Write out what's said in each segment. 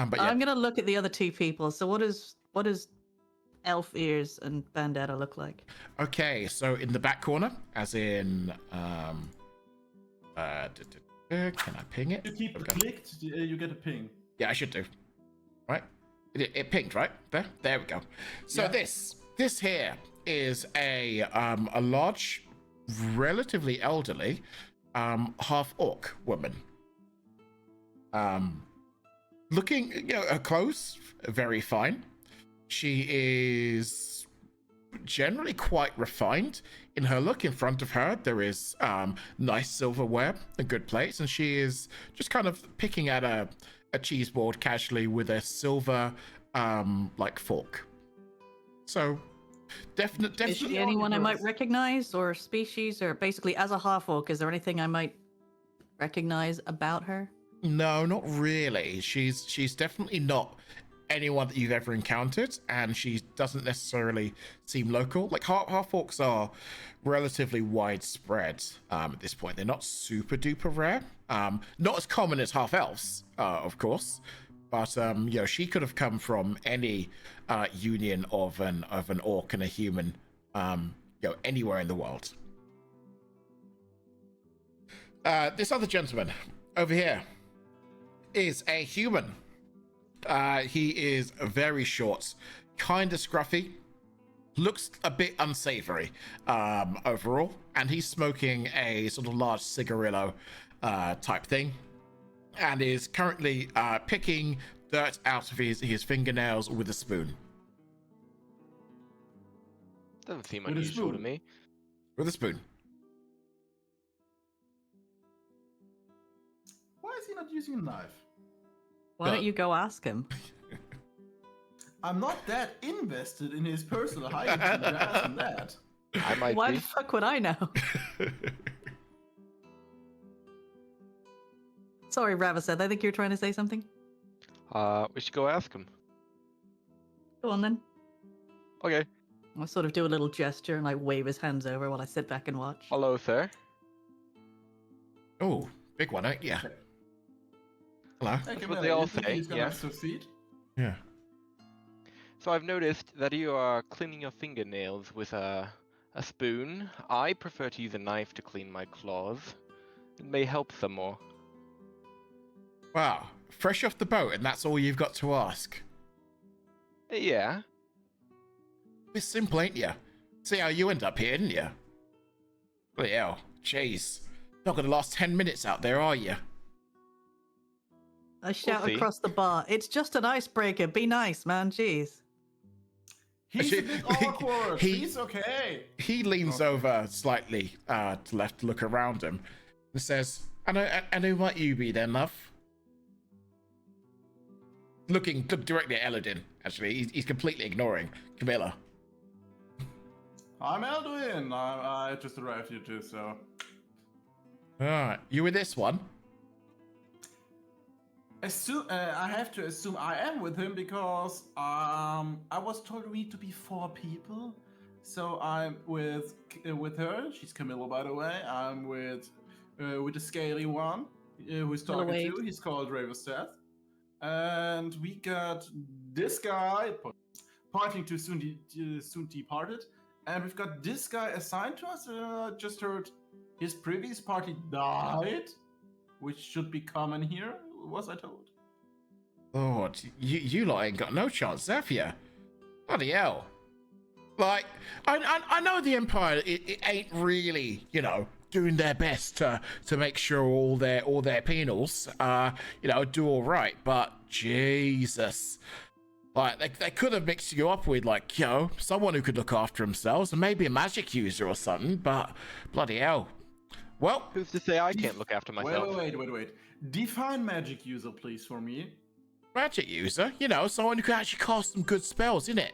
But yeah. I'm gonna look at the other two people. So what is Elf Ears and Bandetta look like? Okay, so in the back corner, as in, can I ping it? You keep it clicked, you get a ping. Yeah, I should do. Right? It pinged, right? There we go. So Yeah. this here is a large, relatively elderly, half orc woman. Looking, her clothes very fine. She is generally quite refined in her look. In front of her, there is nice silverware and good plates, and she is just kind of picking at a cheese board casually with a silver like fork. So definitely. Is she anyone I might recognize, or species, or basically as a half orc? Is there anything I might recognize about her? No, not really. She's definitely not anyone that you've ever encountered, and she doesn't necessarily seem local. Like half orcs are relatively widespread at this point. They're not super duper rare. Not as common as half elves, of course. But she could have come from any union of an orc and a human, anywhere in the world. This other gentleman over here is a human. He is very short, kind of scruffy, looks a bit unsavory overall, and he's smoking a sort of large cigarillo type thing, and is currently picking dirt out of his fingernails with a spoon. Doesn't seem unusual to me. With a spoon. Why is he not using a knife? Why don't you go ask him? I'm not that invested in his personal hygiene to ask him that. I might Why be. the fuck would I know? Sorry, Ravaseth, I think you're trying to say something. We should go ask him. Go on then. Okay. I sort of do a little gesture and I wave his hands over while I sit back and watch. Hello, sir. Oh, big one, yeah. Hello. That's what they all say, He's gonna yeah. succeed. Yeah. So I've noticed that you are cleaning your fingernails with a spoon. I prefer to use a knife to clean my claws. It may help some more. Wow, fresh off the boat, and that's all you've got to ask. Yeah. It's simple, ain't ya? See how you end up here, didn't ya? Bloody hell, jeez. Not gonna last 10 minutes out there, are you? I shout see. across the bar, it's just an icebreaker, be nice, man, jeez. He's a bit awkward. He's okay. He leans over slightly to left to look around him and says, and who might you be then, love? Look directly at Eladin, actually. He's completely ignoring Camilla. I'm Elduin. I just arrived here too, so. Alright, you with this one? I have to assume I am with him because I was told we need to be 4 people. So I'm with her. She's Camilla, by the way. I'm with the scaly one who's talking to. He's called Ravenseth. And we got this guy pointing to soon departed. And we've got this guy assigned to us. Just heard his previous party died, which should be common here, was I told. Lord, you lot ain't got no chance, have you? Bloody hell. Like, I know the Empire, it ain't really, doing their best to make sure all their penals, do all right, but Jesus. Like, they could have mixed you up with, someone who could look after themselves, and maybe a magic user or something, but bloody hell. Well, Who's to say I can't look after myself? Wait. Define magic user, please, for me. Magic user, someone who can actually cast some good spells, innit?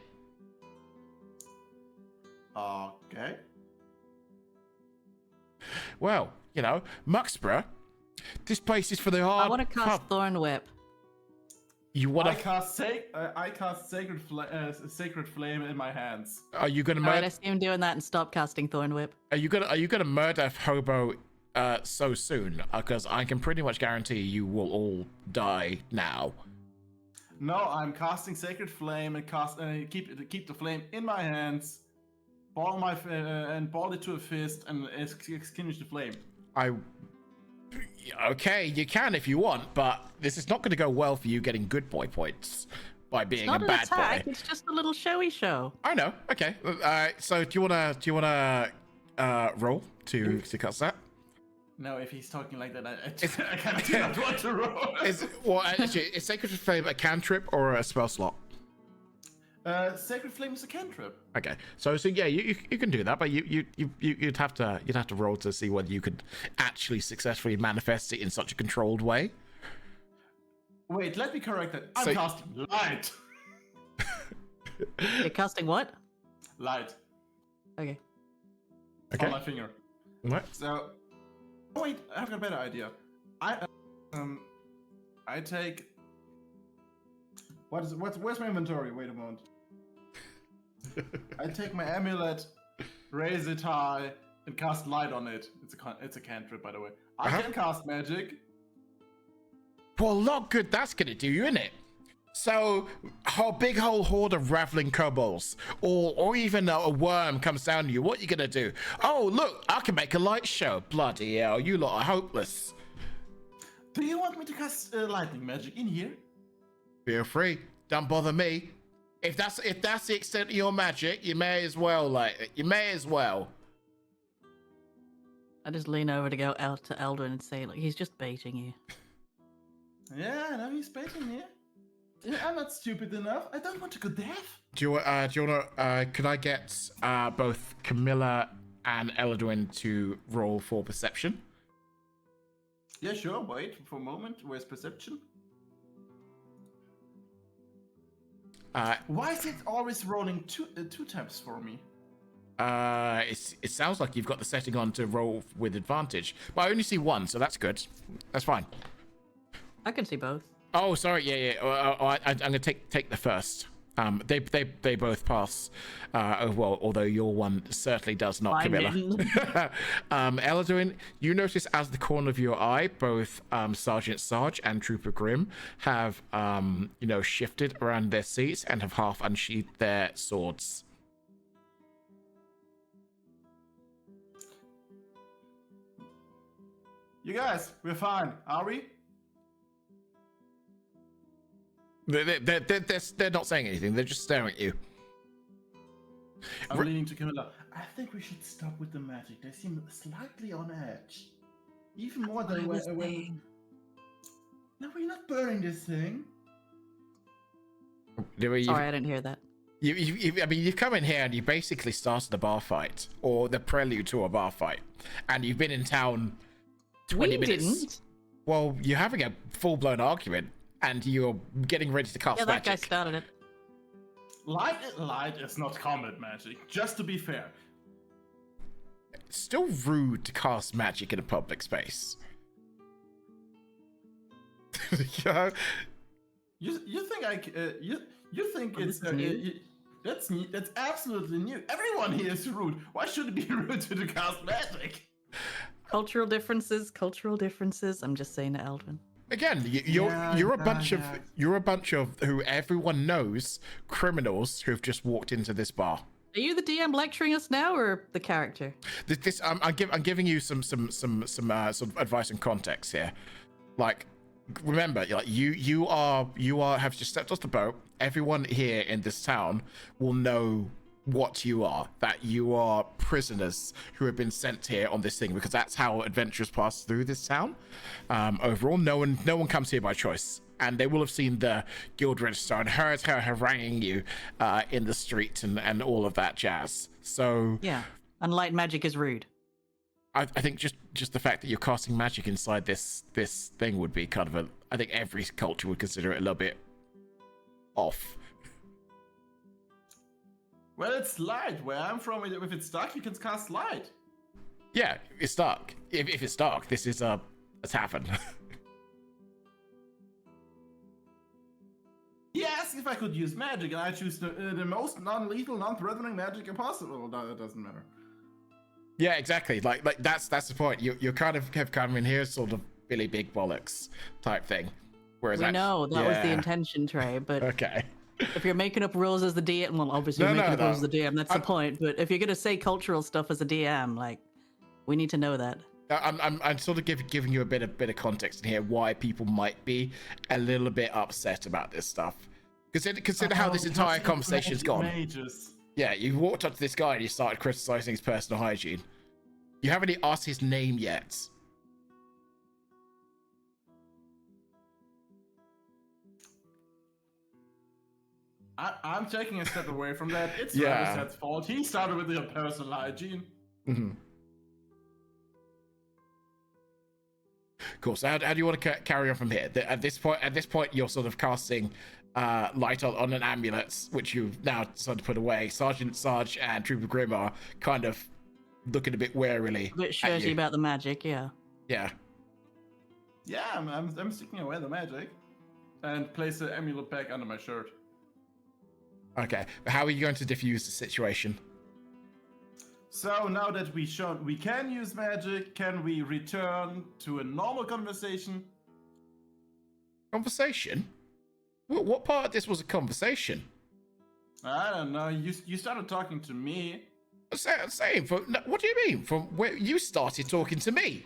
Okay. Well, Mucksborough, this place is for the hard. I want to cast Thorn Whip. You want I cast sacred flame in my hands. Are you gonna Alright, I see him doing that and stop casting Thorn Whip. Are you gonna murder Hobo so soon? Because I can pretty much guarantee you will all die now. No, I'm casting Sacred Flame and keep the flame in my hands, ball it to a fist and extinguish the flame. Okay, you can if you want, but this is not going to go well for you getting good boy points by being It's not a an bad attack. boy. It's just a little showy show. I know. Okay. So do you wanna roll to cast that? No, if he's talking like that, I kind of do not want to roll. Actually, is Sacred Flame a cantrip or a spell slot? Sacred Flame is a cantrip. Okay, so yeah, you can do that, but you'd have to roll to see whether you could actually successfully manifest it in such a controlled way. Wait, let me correct that. I'm casting light. You're casting what? Light Okay. on my finger. What? So, oh wait, I've got a better idea. I take. Where's my inventory? Wait a moment. I take my amulet, raise it high, and cast light on it. It's a cantrip, by the way. I can cast magic. Well, a lot good that's gonna do you, innit? So, a big whole horde of raveling kobolds, or even a worm comes down to you. What you gonna do? Oh, look, I can make a light show. Bloody hell, you lot are hopeless. Do you want me to cast lightning magic in here? Feel free. Don't bother me. If that's the extent of your magic, you may as well you may as well. I just lean over to go out to Eldrin and say, "Look, he's just baiting you." Yeah, no, he's baiting me. I'm not stupid enough. I don't want to go deaf. Do you want to? Could I get both Camilla and Eladwin to roll for perception? Yeah, sure. Wait for a moment. Where's perception? Why is it always rolling two times for me? It sounds like you've got the setting on to roll with advantage, but I only see one, so that's good. That's fine. I can see both. Oh, sorry. Yeah. I'm gonna take the first. They both pass. Well, although your one certainly does not, Mine Camilla. didn't. Eladwin, you notice as the corner of your eye, both Sergeant Sarge and Trooper Grim have, shifted around their seats and have half unsheathed their swords. You guys, we're fine, are we? They're not saying anything. They're just staring at you. I'm leaning to Camilla. I think we should stop with the magic. They seem slightly on edge. Even more than when. No, we're not burning this thing. Sorry, I didn't hear that. You've come in here and you basically started a bar fight, or the prelude to a bar fight, and you've been in town 20 minutes. Didn't. Well, you're having a full-blown argument, and you're getting ready to cast Yeah, that magic. guy started it. Light is not combat magic, just to be fair. It's still rude to cast magic in a public space. Yeah. You think you think it's new? that's absolutely new. Everyone here is rude. Why should it be rude to cast magic? Cultural differences. I'm just saying to Eldrin. Again, you're a bunch of who everyone knows criminals who have just walked into this bar. Are you the DM lecturing us now, or the character? I'm giving you some sort of advice and context here. Like, remember, like you have just stepped off the boat. Everyone here in this town will know what you are, that you are prisoners who have been sent here on this thing, because that's how adventurers pass through this town. Overall, no one comes here by choice, and they will have seen the guild register and heard her haranguing you in the street and all of that jazz. So Yeah, and light magic is rude. I think just the fact that you're casting magic inside this thing would be kind of I think every culture would consider it a little bit off. Well, it's light. Where I'm from, if it's dark, you can cast light. Yeah, it's dark. If it's dark, this is a tavern. He asked if I could use magic, and I choose the most non-lethal, non-threatening magic possible. No, it doesn't matter. Yeah, exactly. Like that's the point. You kind of have come in here sort of Billy Big Bollocks type thing. Whereas We know that was the yeah. intention, Trey, but Okay. if you're making up rules as the DM, well, obviously you're No, making up rules as no. the DM, that's the point, but if you're going to say cultural stuff as a DM, like, we need to know that. I'm sort of giving you a bit of context in here why people might be a little bit upset about this stuff. Consider how this entire conversation's gone. Mages. Yeah, you walked up to this guy and you started criticizing his personal hygiene. You haven't even asked his name yet. I'm taking a step away from that. It's Yeah. Raviset's fault. He started with your personal hygiene. Mm-hmm. Cool. So how do you want to carry on from here? At this point, you're sort of casting light on an amulet, which you've now decided to put away. Sergeant Sarge and Trooper Grim are kind of looking a bit warily. A bit shirty about the magic, yeah. Yeah. Yeah, I'm sticking away the magic. And place the amulet back under my shirt. Okay. How are you going to diffuse the situation? So now that we shown we can use magic, can we return to a normal conversation? Conversation? What part of this was a conversation? I don't know. You started talking to me. Same. What do you mean? From where you started talking to me?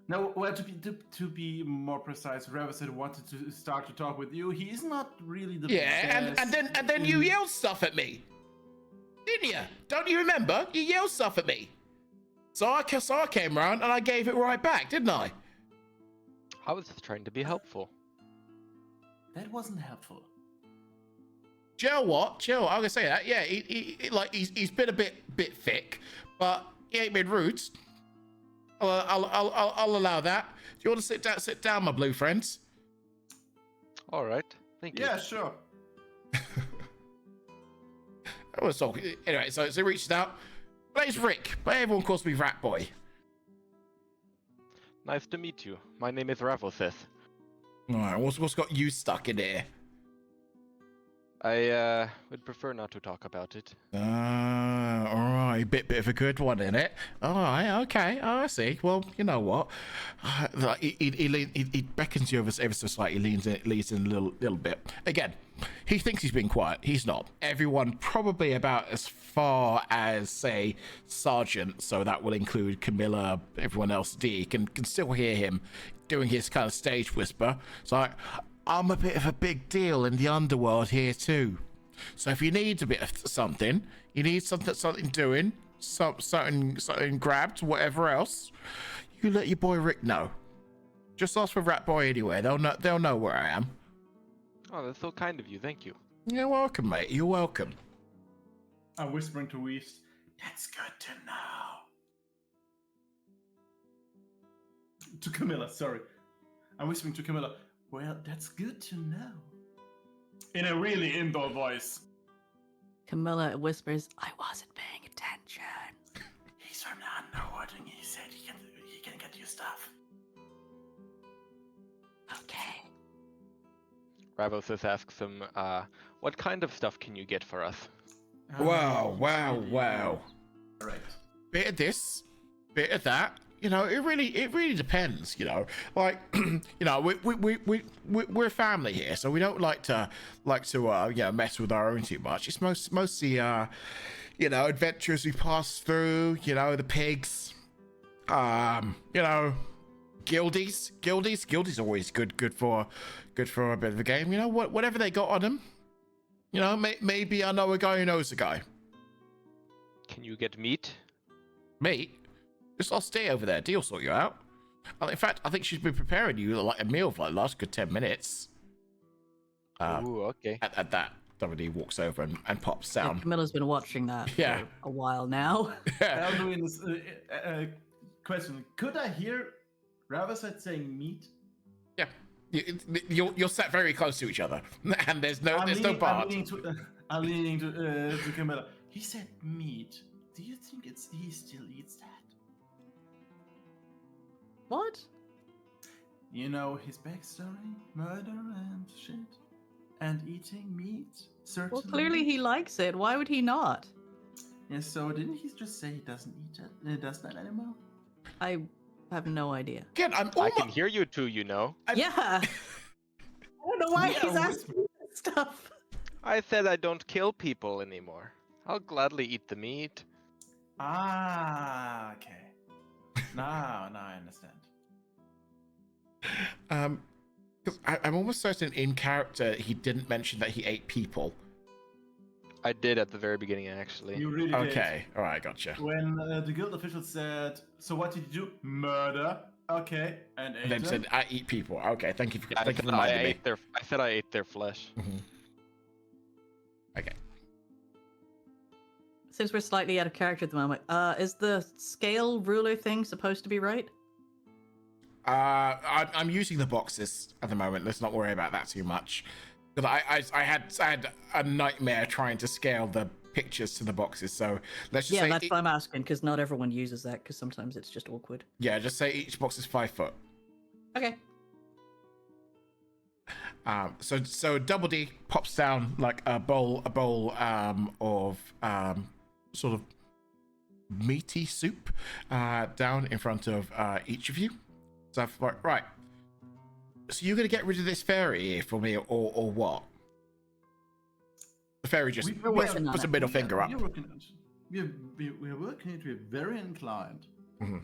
No, well, to be more precise, Raviset wanted to start to talk with you. He's not really the Yeah, best. and then you yelled stuff at me, didn't you? Don't you remember? You yelled stuff at me. So I came around and I gave it right back, didn't I? I was just trying to be helpful. That wasn't helpful. Joe, what? Joe, I'm gonna say that. Yeah, he's been a bit thick, but he ain't been rude. I'll allow that. Do you want to sit down, my blue friends? All right, thank you. Yeah, sure. I was talking. Anyway, so he reaches out. My name's Rick, but everyone calls me Rat Boy. Nice to meet you. My name is Ravoseth. All right, what's got you stuck in here? I would prefer not to talk about it. All right, bit of a good one in it. All right, okay. Oh, I see. Well, you know what? He beckons you ever so slightly, leans in a little bit. Again, he thinks he's being quiet. He's not. Everyone probably about as far as, say, Sergeant, so that will include Camilla, everyone else, D, can still hear him doing his kind of stage whisper. It's like, I'm a bit of a big deal in the underworld here too. So if you need a bit of something, you need something doing, something grabbed, whatever else, you let your boy Rick know. Just ask for Rat Boy anyway. They'll know where I am. Oh, that's so kind of you. Thank you. You're welcome, mate. You're welcome. I'm whispering to Weaves. That's good to know. To Camilla, sorry. I'm whispering to Camilla. Well, that's good to know. In a really indoor voice. Camilla whispers, I wasn't paying attention. He's from the underworld and he said he can get you stuff. Okay. Ravoseth asks him, what kind of stuff can you get for us? Wow. Right. Bit of this, bit of that. You know, it really depends. You know, like, you know, we're family here, so we don't like to mess with our own too much. It's mostly you know, adventures we pass through. You know, the pigs. You know, guildies always good for a bit of a game. You know, whatever they got on them. You know, maybe I know a guy who knows a guy. Can you get meat? Meat? Just I'll stay over there. Deal sort you out. In fact, I think she's been preparing you like a meal for like the last good 10 minutes. Ooh, okay. At that, WD walks over and pops Yeah, down. Camilla's been watching that Yeah. for a while now. I'm doing this question. Could I hear Raviset saying meat? Yeah. You're sat very close to each other, and there's no bar. I'm leaning to Camilla. He said meat. Do you think he still eats that? What? You know his backstory, murder and shit, and eating meat. Certainly. Well, clearly he likes it. Why would he not? Yeah. So didn't he just say he doesn't eat it? Does that anymore? I have no idea. Again, I can hear you two, you know. Yeah. why Yeah, he's asking this stuff. I said I don't kill people anymore. I'll gladly eat the meat. Ah, okay. Now I understand. 'Cause I'm almost certain in character he didn't mention that he ate people. I did at the very beginning, actually. You really Okay, all right, gotcha. did. When the guild official said, "So what did you do? Murder?" Okay, and ate And then them. said, "I eat people." Okay, thank you for I thank you said for reminding me. I said I ate their flesh. Okay. Since we're slightly out of character at the moment, is the scale ruler thing supposed to be right? I'm using the boxes at the moment. Let's not worry about that too much. Because I had a nightmare trying to scale the pictures to the boxes. So let's just Yeah, say that's what I'm asking, because not everyone uses that, because sometimes it's just awkward. yeah, just say each box is 5 foot. Okay. So Double D pops down like a bowl of sort of meaty soup down in front of each of you. So I'm like, right. So you're gonna get rid of this fairy here for me, or what? The fairy just We're working on puts a it. middle finger up. We're working on it. We're working it. We're very inclined. Mhm.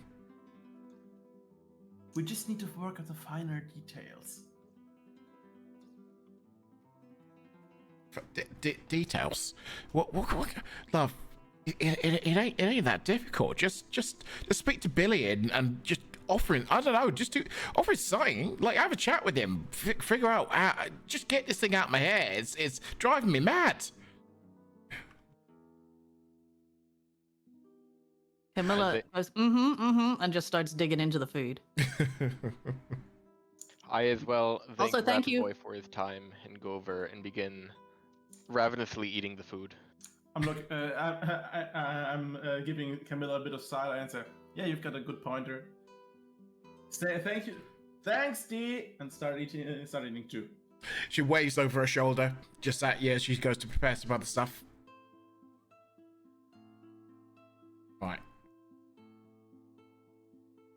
We just need to work on the finer details. Details. What love? It ain't that difficult. Just speak to Billy and just offering. I don't know. Just offer something. Like have a chat with him. Figure out. Just get this thing out of my hair. It's driving me mad. Camilla goes, and just starts digging into the food. I as well thank Also, thank you. Boy for his time and go over and begin ravenously eating the food. I'm giving Camilla a bit of side answer. Yeah, you've got a good pointer. Say thank you, thanks, D, and start eating too. She waves over her shoulder, just at you as she goes to prepare some other stuff. Right.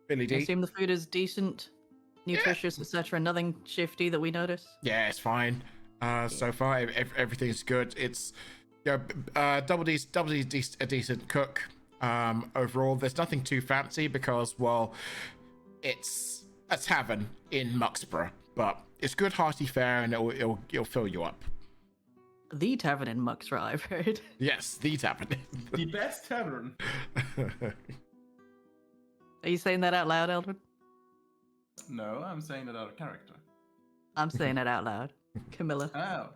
Billy I D. assume the food is decent, nutritious, etc. Nothing shifty that we notice. Yeah, it's fine. So far, everything's good. It's Double D's a decent cook. Overall, there's nothing too fancy because, well, it's a tavern in Mucksborough, but it's good, hearty fare, and it'll fill you up. The tavern in Mucksborough, I've heard. Yes, the tavern. The best tavern. Are you saying that out loud, Eldred? No, I'm saying that out of character. I'm saying it out loud. Camilla. Oh.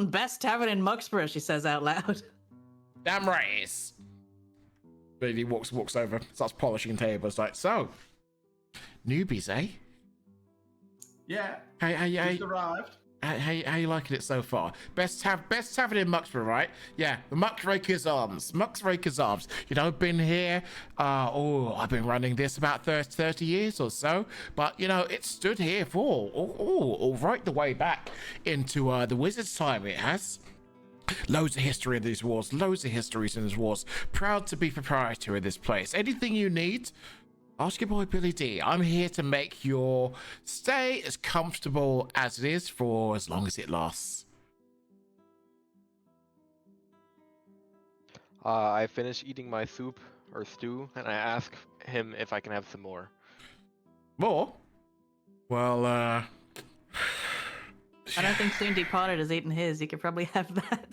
Best tavern in Mucksborough, she says out loud. Damn right it is. Billy walks over, starts polishing tables. Like, so, newbies, eh? Yeah. Hey, Just arrived. how you liking it so far? Best tavern in Mucksborough, right? Yeah, the Muckraker's Arms. You know, been here. I've been running this about 30 years or so. But you know, it stood here for right the way back into the Wizard's time. It has. Loads of history in these wars. Proud to be proprietor in this place. Anything you need, ask your boy Billy D. I'm here to make your stay as comfortable as it is for as long as it lasts. I finish eating my soup or stew, and I ask him if I can have some more. More? Well, I don't think Soon Departed has eaten his. You could probably have that.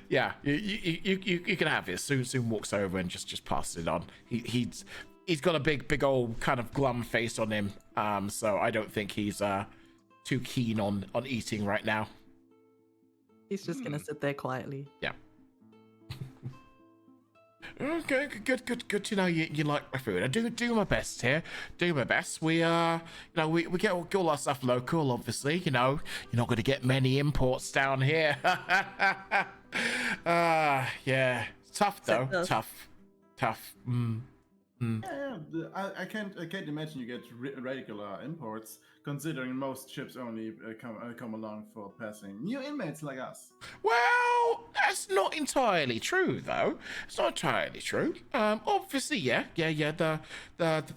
yeah. You can have this. Soon walks over and just passes it on. He's got a big old kind of glum face on him. So I don't think he's too keen on eating right now. He's just gonna sit there quietly. Yeah. Okay, good to know you like my food. I do my best here. Do my best. We we get all our stuff local, obviously. You know, you're not going to get many imports down here. Yeah, tough though. Tough. Yeah, I can't imagine you get regular imports considering most ships only come along for passing new inmates like us. Well, that's not entirely true, though. It's not entirely true. Obviously, yeah. The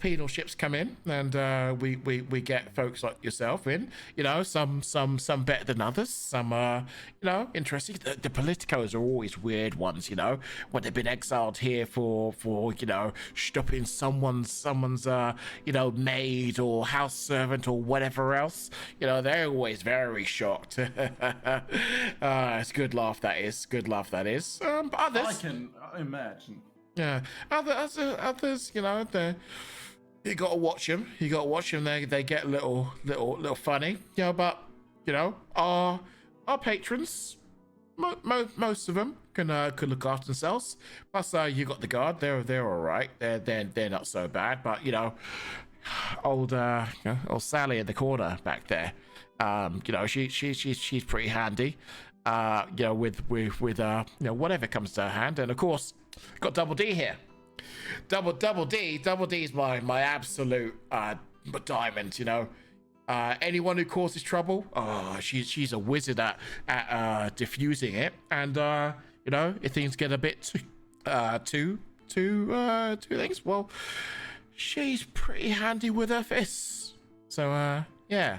penal ships come in, and we get folks like yourself in. You know, some better than others. Some interesting. The politicos are always weird ones. You know, when they've been exiled here for stopping someone's maid or house servant or whatever else. You know, they're always very shocked. It's good laugh that is. Good laugh that is. But others, I can imagine. yeah, others, you know, you gotta watch them. You gotta watch them. They get a little funny, you know. But you know, our patrons, most of them could look after themselves. Plus, you got the guard. They're all right. They're not so bad. But you know, old Sally in the corner back there. You know, she's pretty handy. You know, with whatever comes to her hand, and of course, got Double D here. Double D is my absolute diamond. You know, anyone who causes trouble, she's a wizard at diffusing it. And you know, if things get a bit too things, well, she's pretty handy with her fists. So yeah.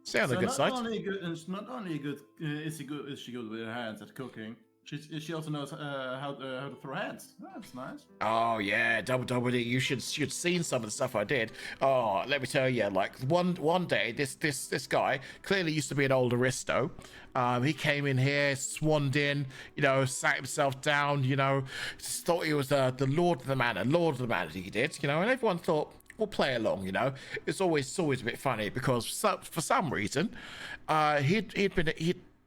Stay on the good side. Not only is she good with her hands at cooking. She also knows how to throw hands. Oh, that's nice. Oh yeah, Double D. You should seen some of the stuff I did. Oh, let me tell you, like one day, this guy clearly used to be an old aristo. He came in here, swanned in, you know, sat himself down, you know, thought he was the Lord of the Manor. He did, you know, and everyone thought, we'll play along, you know. It's always a bit funny because for some reason, he'd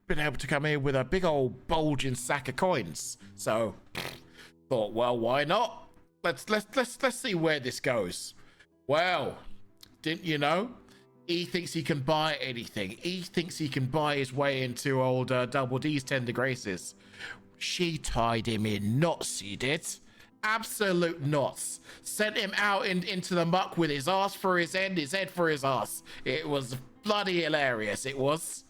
been able to come in with a big old bulging sack of coins. So thought, well, why not? Let's see where this goes. Well, didn't you know? He thinks he can buy anything. He thinks he can buy his way into old Double D's tender graces. She tied him in knots, she did. Absolute knots. Sent him out into the muck with his ass for his head for his ass. It was bloody hilarious. It was.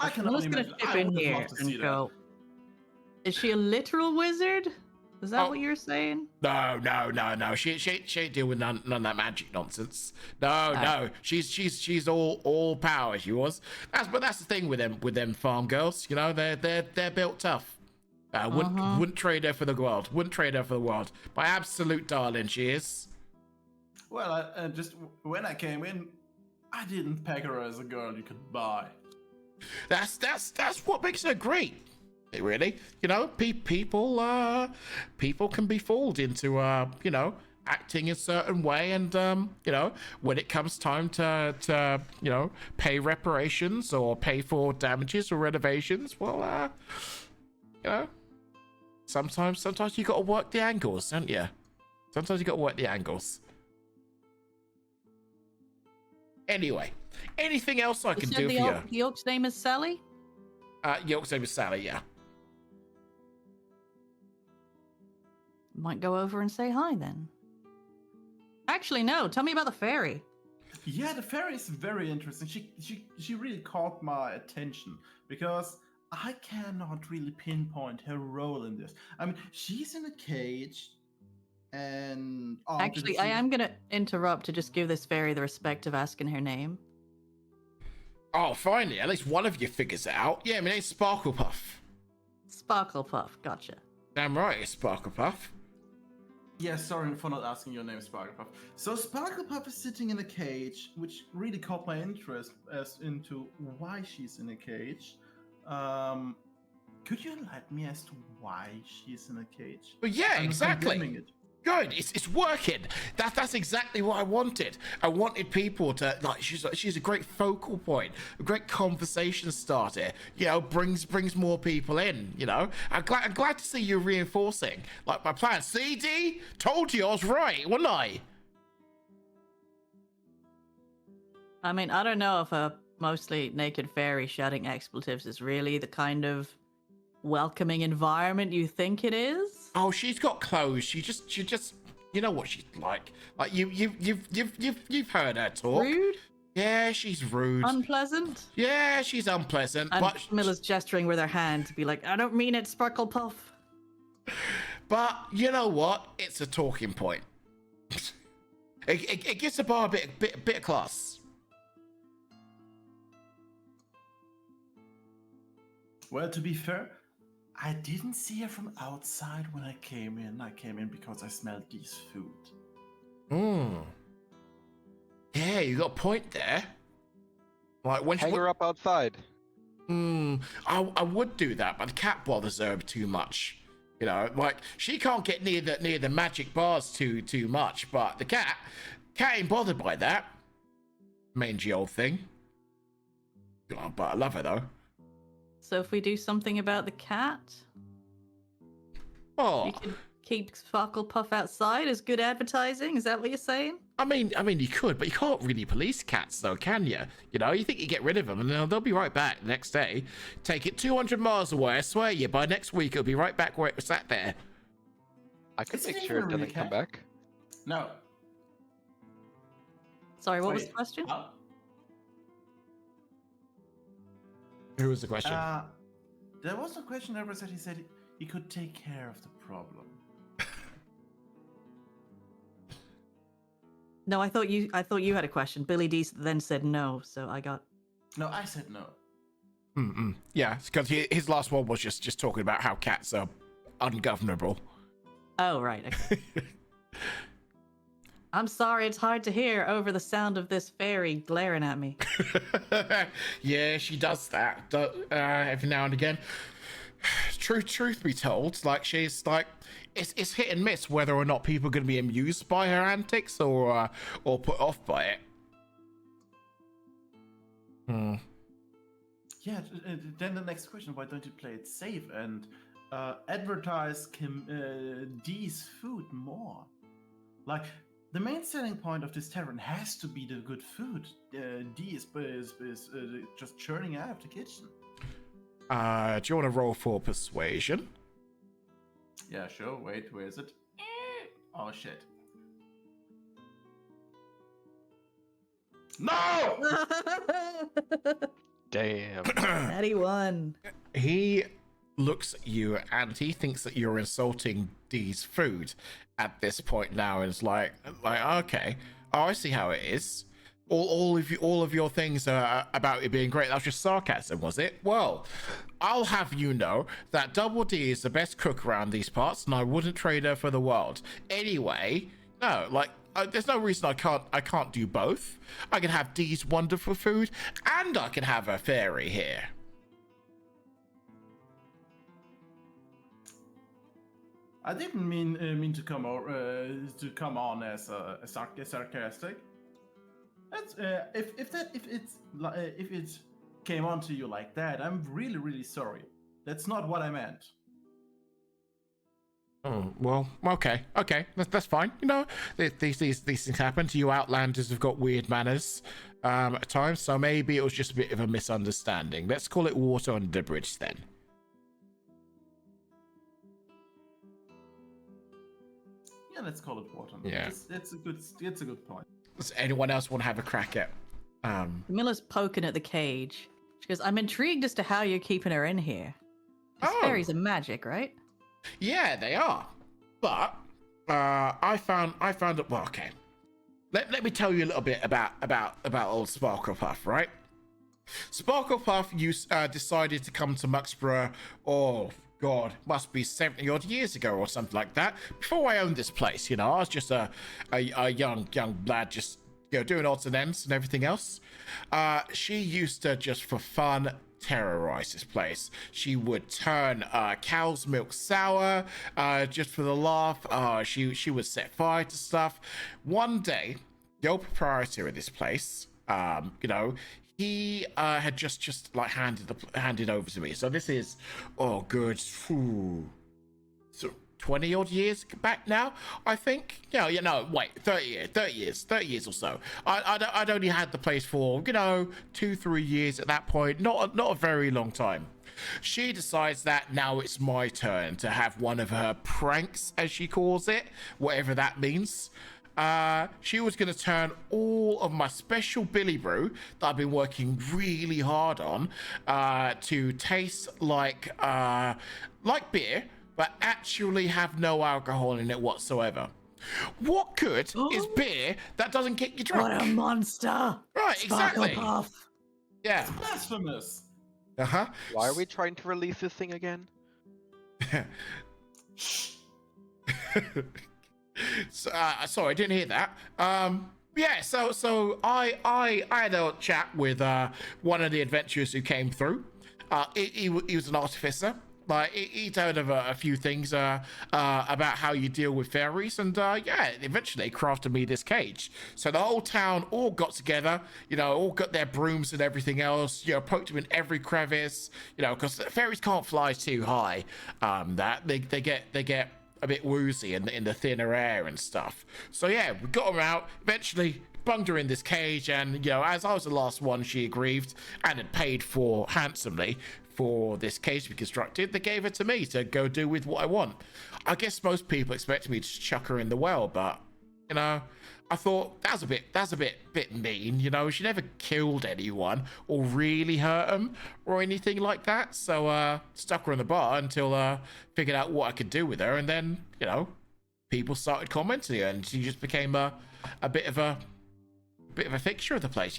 I can I'm only just gonna imagine. chip I in would have here loved to see and that. go. Is she a literal wizard? Is that Oh. what you're saying? No. She ain't deal with none of that magic nonsense. No. She's all power. She was. That's the thing with them farm girls. You know, they're built tough. Wouldn't trade her for the world. My absolute darling, she is. Well, just when I came in, I didn't peg her as a girl you could buy. That's what makes her great. Really, you know, people can be fooled into you know, acting a certain way, and you know, when it comes time to you know, pay reparations or pay for damages or renovations, well, you know, sometimes you got to work the angles, don't you? Sometimes you got to work the angles. Anyway, anything else I can do for you? The orc's name is Sally? York's name is Sally, yeah. Might go over and say hi then. Actually, no. Tell me about the fairy. Yeah, the fairy is very interesting. She really caught my attention because I cannot really pinpoint her role in this. I mean, she's in a cage, and Actually, I am going to interrupt to just give this fairy the respect of asking her name. Oh, finally, at least one of you figures it out. Yeah, my name's Sparklepuff. Sparklepuff, gotcha. Damn right, it's Sparklepuff. Yeah, sorry for not asking your name, Sparklepuff. So Sparklepuff is sitting in a cage, which really caught my interest as into why she's in a cage. Could you enlighten me as to why she's in a cage? Well, yeah, I'm exactly. condemning it. Good, it's working. That's exactly what I wanted. I wanted people to like. She's a great focal point, a great conversation starter. You know, brings more people in. You know, I'm glad to see you reinforcing like my plan. CD told you I was right, wasn't I? I mean, I don't know if a mostly naked fairy shouting expletives is really the kind of welcoming environment you think it is. Oh, she's got clothes. She just, you know what she's like. Like you've heard her talk. Rude. Yeah, she's rude. Unpleasant? Yeah, she's unpleasant. And But Camilla's gesturing with her hand to be like, I don't mean it, Sparklepuff. but you know what? It's a talking point. It gives the bar a bit of class. Well, to be fair, I didn't see her from outside when I came in. I came in because I smelled Dee's food. Hmm. Yeah, you got a point there. Like when Hang her up outside. I would do that, but the cat bothers her too much. You know, like she can't get near the magic bars too much, but the cat ain't bothered by that. Mangy old thing. Oh, but I love her though. So if we do something about the cat, Oh, you could keep Sparklepuff outside as good advertising? Is that what you're saying? I mean, you could, but you can't really police cats, though, can you? You know, you think you get rid of them, and they'll be right back the next day. Take it 200 miles away. I swear you, by next week it'll be right back where it was sat there. I could Is it make sure it even a doesn't come cat? back. No. Sorry, what was Wait, the question? Who was the question? There was a question that was that he said he could take care of the problem. No, I thought you had a question. Billy D then said no, so I got. No, I said no. Yeah, because his last one was just talking about how cats are ungovernable. Oh right. Okay. I'm sorry, it's hard to hear over the sound of this fairy glaring at me. Yeah, she does that every now and again. Truth be told, like she's like, it's hit and miss whether or not people are going to be amused by her antics or put off by it. Yeah, then the next question, why don't you play it safe and advertise Dee's food more? Like, the main selling point of this tavern has to be the good food. Dee is just churning out of the kitchen. Do you want to roll for persuasion? Yeah, sure. Wait, where is it? Oh, shit. No! Damn. Natty one. He looks at you and he thinks that you're insulting Dee's food at this point now, and is like, okay, oh, I see how it is. All of your things about it being great, that was just sarcasm, was it? Well, I'll have you know that Double D is the best cook around these parts, and I wouldn't trade her for the world. Anyway, no, like, there's no reason I can't do both. I can have Dee's wonderful food, and I can have a fairy here. I didn't mean to come on as sarcastic. That's if it came on to you like that, I'm really sorry. That's not what I meant. Oh, well, okay, that's fine. You know, these things happen to you. Outlanders have got weird manners at times, so maybe it was just a bit of a misunderstanding. Let's call it water under the bridge then. Yeah, let's call it water. Yeah. It's a good point. Does anyone else want to have a crack at? Camilla's poking at the cage. She goes, I'm intrigued as to how you're keeping her in here. 'Cause Oh. fairies are magic, right? Yeah, they are. But I found it. Well, okay. Let me tell you a little bit about old Sparklepuff, right? Sparklepuff decided to come to Mucksborough. Oh God, must be 70 odd years ago or something like that. Before I owned this place, you know, I was just a young lad, just, you know, doing odds and ends and everything else. She used to, just for fun, terrorize this place. She would turn cow's milk sour just for the laugh. She would set fire to stuff. One day, the old proprietor of this place, you know, he had just like handed over to me. So this is, oh good, so 20 odd years back now, I think. You know, wait, 30 years or so. I'd only had the place for, you know, 2-3 years at that point. Not a very long time. She decides that now it's my turn to have one of her pranks, as she calls it, whatever that means. she was going to turn all of my special Billy Brew that I've been working really hard on to taste like beer, but actually have no alcohol in it whatsoever. What good is beer that doesn't get you drunk? What a monster! Right, exactly. Sparklepuff. Yeah. Blasphemous. Uh-huh. Why are we trying to release this thing again? So, sorry, I didn't hear that. Yeah, so I had a chat with one of the adventurers who came through. He was an artificer. Like he told of a few things about how you deal with fairies, and yeah, eventually crafted me this cage. So the whole town all got together, all got their brooms and everything else, poked them in every crevice, because fairies can't fly too high. That they get a bit woozy in the thinner air and stuff. So yeah, we got them out. Eventually bunged her in this cage, and as I was the last one, she agreed and had paid for handsomely for this cage to be constructed. They gave it to me to go do with what I want. I guess most people expect me to just chuck her in the well, but I thought that's a bit mean. She never killed anyone or really hurt them or anything like that. So stuck her in the bar until figured out what I could do with her, and then people started commenting, and she just became a bit of a fixture of the place.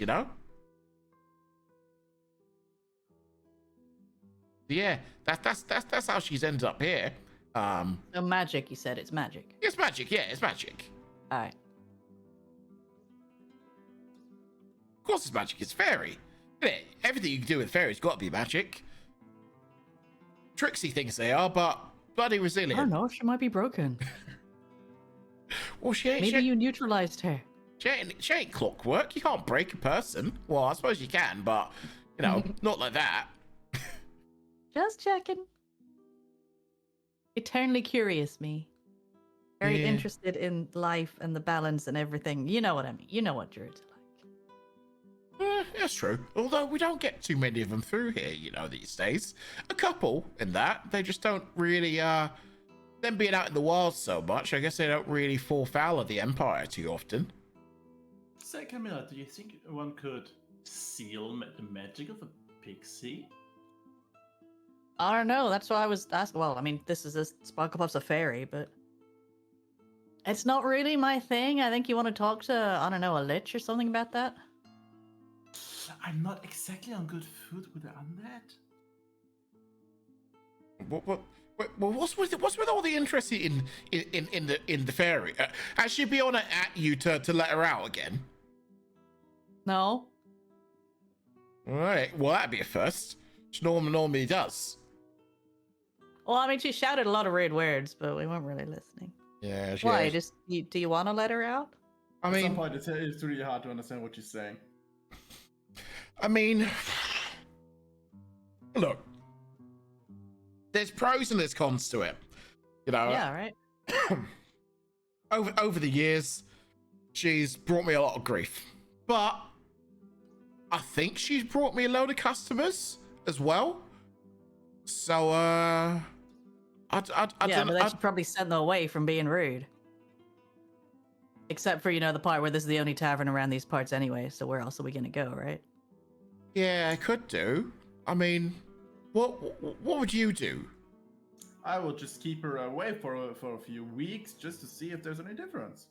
Yeah, that's how she's ended up here. So magic, you said it's magic. It's magic, yeah, it's magic. All right. Of course it's magic, it's fairy. Yeah, everything you can do with fairy's got to be magic. Tricksy things they are, but bloody resilient. I don't know, she might be broken. Well, she ain't. Maybe you neutralized her. She ain't clockwork. You can't break a person. Well, I suppose you can, but not like that. Just checking. Eternally curious, me. Very interested in life and the balance and everything. You know what I mean. You know what druids are like. That's true. Although we don't get too many of them through here, these days. A couple in that. They just don't really, them being out in the wild so much, I guess they don't really fall foul of the Empire too often. So, Camilla, do you think one could seal the magic of a pixie? I don't know. That's why I was asking. Well, I mean, Sparklepuff's a fairy, but it's not really my thing. I think you want to talk to, I don't know, a lich or something about that. I'm not exactly on good foot with the undead. What's with all the interest in the fairy? Has she been on at you to let her out again? No. All right. Well, that'd be a first. She normally does. Well, I mean, she shouted a lot of weird words, but we weren't really listening. Yeah. Why? Do you want to let her out? I mean, at some point, it's really hard to understand what she's saying. I mean, look, there's pros and there's cons to it. Yeah, right. over the years, she's brought me a lot of grief, but I think she's brought me a load of customers as well. So, I but they should probably send them away from being rude. Except for, the part where this is the only tavern around these parts anyway, so where else are we gonna go, right? Yeah, I could do. I mean, what would you do? I will just keep her away for a few weeks just to see if there's any difference.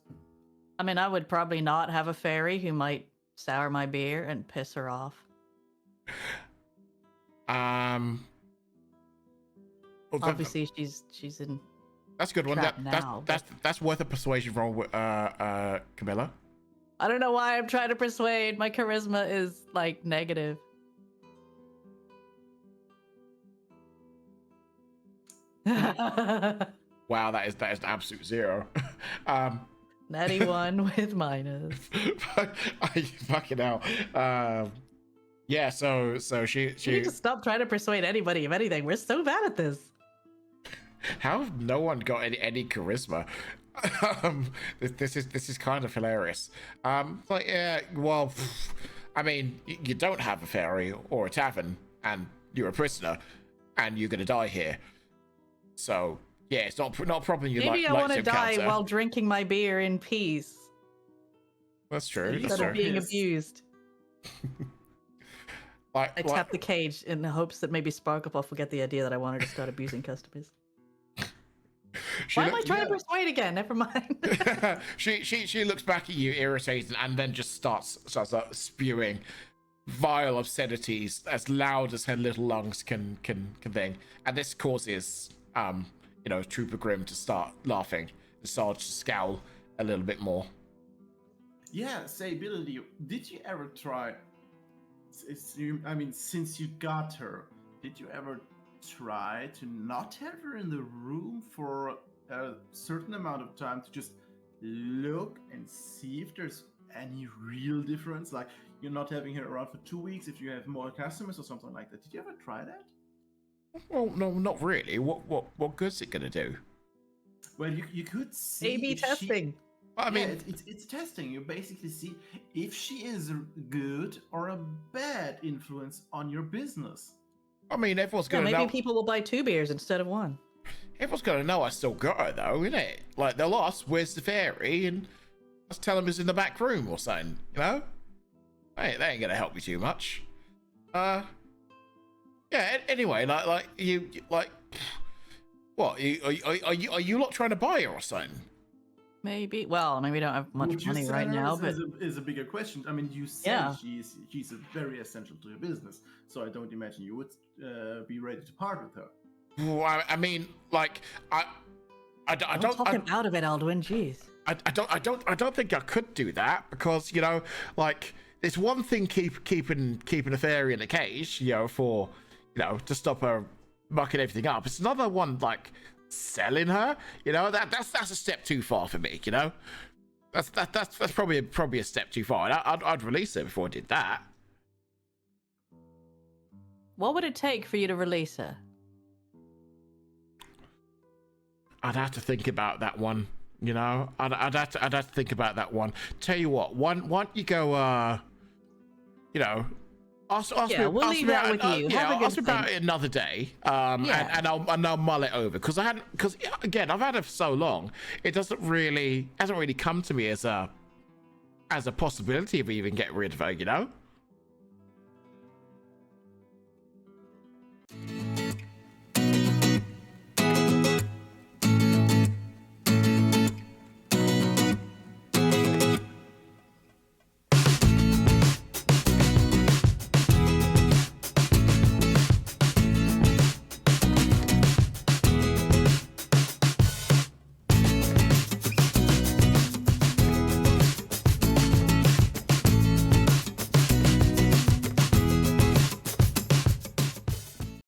I mean, I would probably not have a fairy who might sour my beer and piss her off. Obviously, she's in. That's a good one. That's worth a persuasion roll, Camilla. I don't know why I'm trying to persuade. My charisma is like negative. Wow, that is an absolute zero. Natty one with minus. I fucking hell. Yeah, so she You need to stop trying to persuade anybody of anything. We're so bad at this. How have no one got any charisma? This is kind of hilarious. Yeah, well, I mean, you don't have a fairy or a tavern, and you're a prisoner, and you're gonna die here. So yeah, it's not a problem. Maybe I want to die while drinking my beer in peace. That's true. He's That's Instead of true. being Yes. abused. I Like, tap the cage in the hopes that maybe Sparklepuff will get the idea that I wanted to start abusing customers. she Why am I looks, trying to persuade again? Never mind. she looks back at you, irritated, and then just starts spewing vile obscenities as loud as her little lungs can thing, and this causes Trooper Grim to start laughing, and Sarge to scowl a little bit more. Yeah, say, Billy, did you ever try? Since you got her, did you ever try to not have her in the room for a certain amount of time to just look and see if there's any real difference? Like, you're not having her around for 2 weeks if you have more customers or something like that. Did you ever try that? Well, no, not really. What good's it gonna do? Well, you could see A/B if testing. I mean, yeah, it's testing. You basically see if she is a good or a bad influence on your business. Everyone's Yeah, gonna maybe know. people will buy 2 beers instead of 1. Everyone's gonna know I still got her, though, innit? Like, they'll ask, "Where's the fairy?" and let's tell them it's in the back room or something. You know? Hey, they ain't gonna help me too much. Yeah. Anyway, what? Are you lot trying to buy her or something? Maybe. Well, we don't have much Would you money sell right her now, is- but is a bigger question. I mean, you say Yeah. she's very essential to your business, so I don't imagine you would be ready to part with her. Well, I don't talk him out of it, Aldwin. Jeez. I don't think I could do that because it's one thing keeping a fairy in a cage, for to stop her mucking everything up. It's another one selling her. That's a step too far for me. That's probably a step too far. I'd release her before I did that. What would it take for you to release her? I'd have to think about that one. I'd have to think about that one. Tell you what, why don't you go? Ask Yeah, me, we'll ask leave me that about, with you. Have a ask good me about think. it another day. Yeah. And I'll mull it over because again I've had it for so long. It hasn't really come to me as a possibility of even getting rid of her.